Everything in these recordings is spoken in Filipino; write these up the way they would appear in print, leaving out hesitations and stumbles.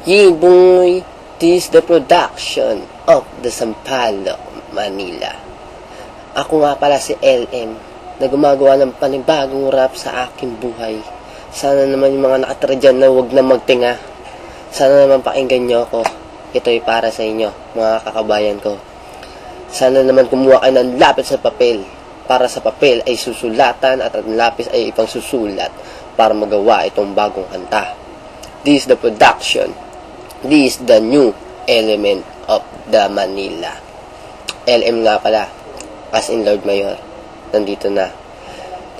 Yeah boy, this is the production of the Sampaloc, Manila. Ako nga pala si LM na gumagawa ng panibagong rap sa aking buhay. Sana naman yung mga nakatira dyan na huwag na magtinga. Sana naman pakinggan nyo ako. Ito'y para sa inyo, mga kakabayan ko. Sana naman kumuha kayo ng lapis sa papel. Para sa papel ay susulatan at ang lapis ay ipang susulat para magawa itong bagong kanta. This is the production. This is the new element of the Manila. LM nga pala, as in Lord Mayor, nandito na.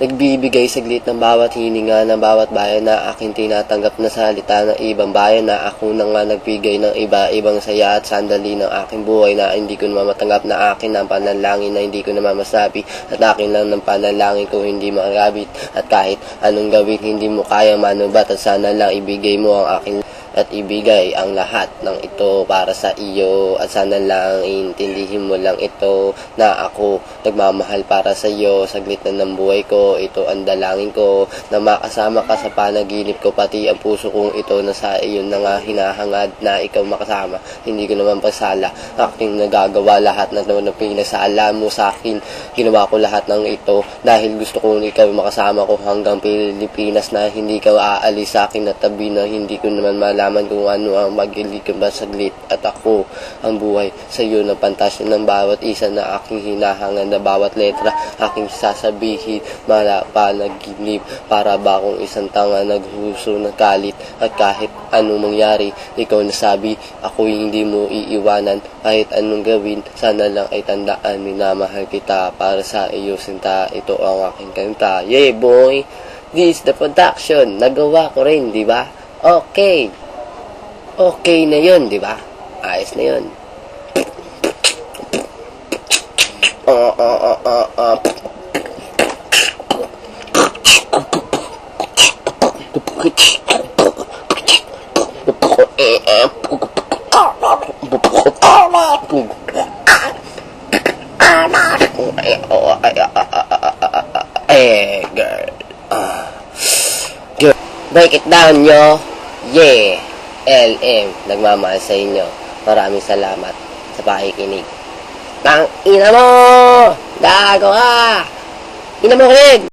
Nagbibigay saglit ng bawat hininga ng bawat bayan na aking tinatanggap na salita ng ibang bayan na ako na nga nagbigay ng iba-ibang saya at sandali ng aking buhay na hindi ko naman matanggap na akin ng panalangin na hindi ko naman masabi at akin lang ng panalangin kung hindi makagabit at kahit anong gawin hindi mo kayang manubat at sana lang ibigay mo ang aking at ibigay ang lahat ng ito para sa iyo at sana lang intindihin mo lang ito na ako nagmamahal para sa iyo saglit na ng buhay ko ito ang dalangin ko na makasama ka sa panaginip ko pati ang puso kong ito na sa iyo na nga hinahangad na ikaw makasama hindi ko naman pasala aking nagagawa lahat na naman ng pinasala mo sa akin ginawa ko lahat ng ito dahil gusto kong ikaw makasama ko hanggang Pilipinas na hindi ka aalis sa akin na tabi na hindi ko naman malaman kung ano ang magilikam ba saglit at ako ang buhay sa iyo ng pantasya ng bawat isa na aking hinahangan na bawat letra aking sasabihin panaginip para ba akong isang tanga naghuso ng kalit at kahit anong mangyari ikaw nasabi ako hindi mo iiwanan kahit anong gawin sana lang ay tandaan minamahal kita para sa iyo sinta ito ang aking kanta yeah boy this is the production nagawa ko rin di ba okay na yun, di ba? Ayos na yun. Girl. Break it down, yo. Yeah. LM, nagmamahal sa inyo. Maraming salamat sa pakikinig. Tang ina mo! Gago ka! Ina mo, Craig!